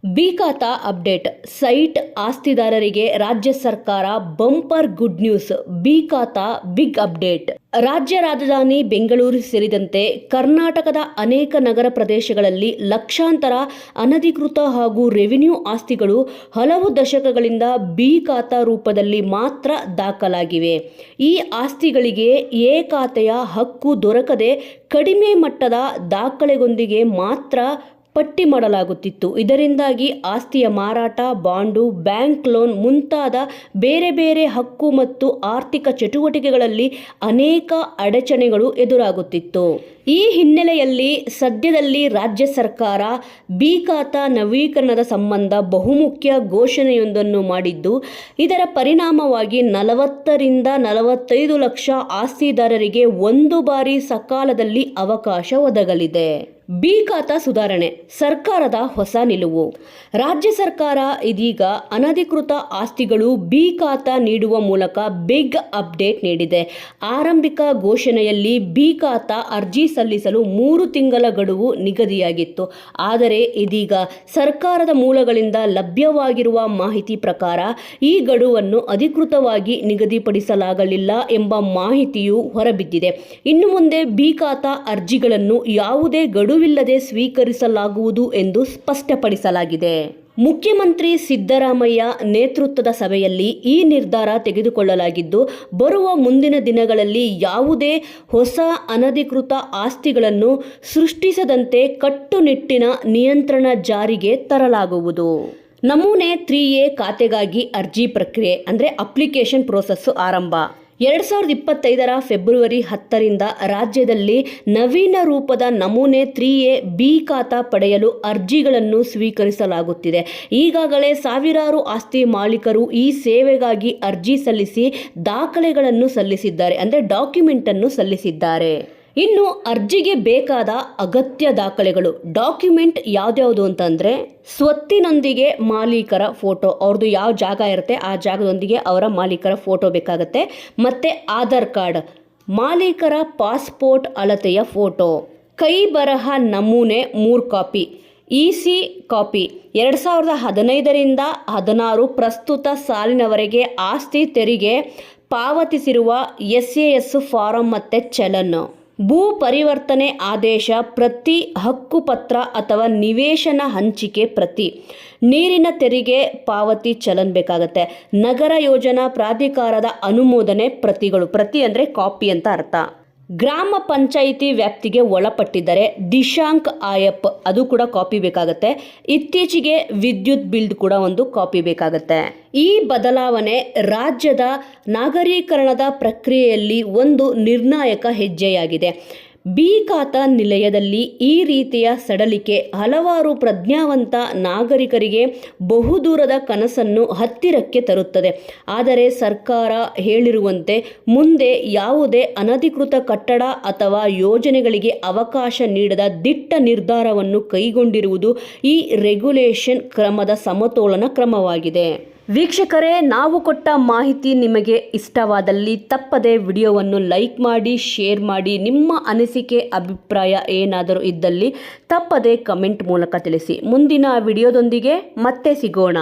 B ಖಾತಾ update. Site ಆಸ್ತಿದಾರರಿಗೆ ರಾಜ್ಯ ಸರ್ಕಾರ ಬಂಪರ್ ಗುಡ್ ನ್ಯೂಸ್. ಬಿ ಖಾತಾ ಬಿಗ್ ಅಪ್ಡೇಟ್. ರಾಜ್ಯ ರಾಜಧಾನಿ ಬೆಂಗಳೂರು ಸೇರಿದಂತೆ ಕರ್ನಾಟಕದ ಅನೇಕ ನಗರ ಪ್ರದೇಶಗಳಲ್ಲಿ ಲಕ್ಷಾಂತರ ಅನಧಿಕೃತ ಹಾಗೂ ರೆವಿನ್ಯೂ ಆಸ್ತಿಗಳು ಹಲವು ದಶಕಗಳಿಂದ ಬಿ ಖಾತಾ ರೂಪದಲ್ಲಿ ಮಾತ್ರ ದಾಖಲಾಗಿವೆ. ಈ ಆಸ್ತಿಗಳಿಗೆ ಎ ಖಾತೆಯ ಹಕ್ಕು ದೊರಕದೆ ಕಡಿಮೆ ಮಟ್ಟದ ದಾಖಲೆಗೊಂದಿಗೆ ಮಾತ್ರ ಪಟ್ಟಿ ಮಾಡಲಾಗುತ್ತಿತ್ತು. ಇದರಿಂದಾಗಿ ಆಸ್ತಿಯ ಮಾರಾಟ, ಬಾಂಡು, ಬ್ಯಾಂಕ್ ಲೋನ್ ಮುಂತಾದ ಬೇರೆ ಬೇರೆ ಹಕ್ಕು ಮತ್ತು ಆರ್ಥಿಕ ಚಟುವಟಿಕೆಗಳಲ್ಲಿ ಅನೇಕ ಅಡಚಣೆಗಳು ಎದುರಾಗುತ್ತಿತ್ತು. ಈ ಹಿನ್ನೆಲೆಯಲ್ಲಿ ಸದ್ಯದಲ್ಲಿ ರಾಜ್ಯ ಸರ್ಕಾರ ಬಿ ಖಾತಾ ನವೀಕರಣದ ಸಂಬಂಧ ಬಹುಮುಖ್ಯ ಘೋಷಣೆಯೊಂದನ್ನು ಮಾಡಿದ್ದು, ಇದರ ಪರಿಣಾಮವಾಗಿ 40 ರಿಂದ 45 ಲಕ್ಷ ಆಸ್ತಿದಾರರಿಗೆ ಒಂದು ಬಾರಿ ಸಕಾಲದಲ್ಲಿ ಅವಕಾಶ ಒದಗಲಿದೆ. ಬಿ ಖಾತಾ ಸುಧಾರಣೆ. ಸರ್ಕಾರದ ಹೊಸ ನಿಲುವು. ರಾಜ್ಯ ಸರ್ಕಾರ ಇದೀಗ ಅನಧಿಕೃತ ಆಸ್ತಿಗಳು ಬಿ ಖಾತಾ ನೀಡುವ ಮೂಲಕ ಬಿಗ್ ಅಪ್ಡೇಟ್ ನೀಡಿದೆ. ಆರಂಭಿಕ ಘೋಷಣೆಯಲ್ಲಿ ಬಿ ಖಾತಾ ಅರ್ಜಿ ಸಲ್ಲಿಸಲು 3 ತಿಂಗಳ ಗಡುವು ನಿಗದಿಯಾಗಿತ್ತು. ಆದರೆ ಇದೀಗ ಸರ್ಕಾರದ ಮೂಲಗಳಿಂದ ಲಭ್ಯವಾಗಿರುವ ಮಾಹಿತಿ ಪ್ರಕಾರ ಈ ಗಡುವನ್ನು ಅಧಿಕೃತವಾಗಿ ನಿಗದಿಪಡಿಸಲಾಗಲಿಲ್ಲ ಎಂಬ ಮಾಹಿತಿಯು ಹೊರಬಿದ್ದಿದೆ. ಇನ್ನು ಮುಂದೆ ಬಿ ಖಾತಾ ಅರ್ಜಿಗಳನ್ನು ಯಾವುದೇ ಗಡುವಿಲ್ಲದೆ ಸ್ವೀಕರಿಸಲಾಗುವುದು ಎಂದು ಸ್ಪಷ್ಟಪಡಿಸಲಾಗಿದೆ. ಮುಖ್ಯಮಂತ್ರಿ ಸಿದ್ದರಾಮಯ್ಯ ನೇತೃತ್ವದ ಸಭೆಯಲ್ಲಿ ಈ ನಿರ್ಧಾರ ತೆಗೆದುಕೊಳ್ಳಲಾಗಿದ್ದು, ಬರುವ ಮುಂದಿನ ದಿನಗಳಲ್ಲಿ ಯಾವುದೇ ಹೊಸ ಅನಧಿಕೃತ ಆಸ್ತಿಗಳನ್ನು ಸೃಷ್ಟಿಸದಂತೆ ಕಟ್ಟುನಿಟ್ಟಿನ ನಿಯಂತ್ರಣ ಜಾರಿಗೆ ತರಲಾಗುವುದು. ನಮೂನೆ 3A ಖಾತೆಗಾಗಿ ಅರ್ಜಿ ಪ್ರಕ್ರಿಯೆ ಅಂದರೆ ಅಪ್ಲಿಕೇಶನ್ ಪ್ರೋಸೆಸ್ ಆರಂಭ. 2025 ಫೆಬ್ರವರಿ 10ರಿಂದ ರಾಜ್ಯದಲ್ಲಿ ನವೀನ ರೂಪದ ನಮೂನೆ 3A ಬಿ ಖಾತಾ ಪಡೆಯಲು ಅರ್ಜಿಗಳನ್ನು ಸ್ವೀಕರಿಸಲಾಗುತ್ತಿದೆ. ಈಗಾಗಲೇ ಸಾವಿರಾರು ಆಸ್ತಿ ಮಾಲೀಕರು ಈ ಸೇವೆಗಾಗಿ ಅರ್ಜಿ ಸಲ್ಲಿಸಿ ದಾಖಲೆಗಳನ್ನು ಸಲ್ಲಿಸಿದ್ದಾರೆ, ಅಂದರೆ ಡಾಕ್ಯುಮೆಂಟ್ ಅನ್ನು ಸಲ್ಲಿಸಿದ್ದಾರೆ. ಇನ್ನು ಅರ್ಜಿಗೆ ಬೇಕಾದ ಅಗತ್ಯ ದಾಖಲೆಗಳು, ಡಾಕ್ಯುಮೆಂಟ್ ಯಾವ್ದ್ಯಾವುದು ಅಂತಂದರೆ ಸ್ವತ್ತಿನೊಂದಿಗೆ ಮಾಲೀಕರ ಫೋಟೋ, ಅವ್ರದ್ದು ಯಾವ ಜಾಗ ಇರುತ್ತೆ ಆ ಜಾಗದೊಂದಿಗೆ ಅವರ ಮಾಲೀಕರ ಫೋಟೋ ಬೇಕಾಗುತ್ತೆ. ಮತ್ತು ಆಧಾರ್ ಕಾರ್ಡ್, ಮಾಲೀಕರ ಪಾಸ್ಪೋರ್ಟ್ ಅಳತೆಯ ಫೋಟೋ, ಕೈ ಬರಹ ನಮೂನೆ 3 ಕಾಪಿ, EC ಕಾಪಿ, 2015 ರಿಂದ 16 ಪ್ರಸ್ತುತ ಸಾಲಿನವರೆಗೆ ಆಸ್ತಿ ತೆರಿಗೆ ಪಾವತಿಸಿರುವ SAS ಫಾರಂ ಮತ್ತು ಚಲನ್, ಭೂ ಪರಿವರ್ತನೆ ಆದೇಶ ಪ್ರತಿ, ಹಕ್ಕುಪತ್ರ ಅಥವಾ ನಿವೇಶನ ಹಂಚಿಕೆ ಪ್ರತಿ, ನೀರಿನ ತೆರಿಗೆ ಪಾವತಿ ಚಲನ್ ಬೇಕಾಗುತ್ತೆ, ನಗರ ಯೋಜನಾ ಪ್ರಾಧಿಕಾರದ ಅನುಮೋದನೆ ಪ್ರತಿಗಳು, ಪ್ರತಿ ಅಂದರೆ ಕಾಪಿ ಅಂತ ಅರ್ಥ, ಗ್ರಾಮ ಪಂಚಾಯಿತಿ ವ್ಯಾಪ್ತಿಗೆ ಒಳಪಟ್ಟಿದ್ದರೆ ದಿಶಾಂಕ್ ಆಯಪ್ ಅದು ಕೂಡ ಕಾಪಿ ಬೇಕಾಗುತ್ತೆ, ಇತ್ತೀಚೆಗೆ ವಿದ್ಯುತ್ ಬಿಲ್ ಕೂಡ ಒಂದು ಕಾಪಿ ಬೇಕಾಗುತ್ತೆ. ಈ ಬದಲಾವಣೆ ರಾಜ್ಯದ ನಾಗರೀಕರಣದ ಪ್ರಕ್ರಿಯೆಯಲ್ಲಿ ಒಂದು ನಿರ್ಣಾಯಕ ಹೆಜ್ಜೆಯಾಗಿದೆ. ಬಿ ಖಾತಾ ನಿಲಯದಲ್ಲಿ ಈ ರೀತಿಯ ಸಡಲಿಕೆ ಹಲವಾರು ಪ್ರಜ್ಞಾವಂತ ನಾಗರಿಕರಿಗೆ ಬಹುದೂರದ ಕನಸನ್ನು ಹತ್ತಿರಕ್ಕೆ ತರುತ್ತದೆ. ಆದರೆ ಸರ್ಕಾರ ಹೇಳಿರುವಂತೆ ಮುಂದೆ ಯಾವುದೇ ಅನಧಿಕೃತ ಕಟ್ಟಡ ಅಥವಾ ಯೋಜನೆಗಳಿಗೆ ಅವಕಾಶ ನೀಡದ ದಿಟ್ಟ ನಿರ್ಧಾರವನ್ನು ಕೈಗೊಂಡಿರುವುದು ಈ ರೆಗ್ಯುಲೇಷನ್ ಕ್ರಮದ ಸಮತೋಲನ ಕ್ರಮವಾಗಿದೆ. ವೀಕ್ಷಕರೇ, ನಾವು ಕೊಟ್ಟ ಮಾಹಿತಿ ನಿಮಗೆ ಇಷ್ಟವಾದಲ್ಲಿ ತಪ್ಪದೆ ವಿಡಿಯೋವನ್ನು ಲೈಕ್ ಮಾಡಿ, ಶೇರ್ ಮಾಡಿ. ನಿಮ್ಮ ಅನಿಸಿಕೆ ಅಭಿಪ್ರಾಯ ಏನಾದರೂ ಇದ್ದಲ್ಲಿ ತಪ್ಪದೆ ಕಮೆಂಟ್ ಮೂಲಕ ತಿಳಿಸಿ. ಮುಂದಿನ ವಿಡಿಯೋದೊಂದಿಗೆ ಮತ್ತೆ ಸಿಗೋಣ.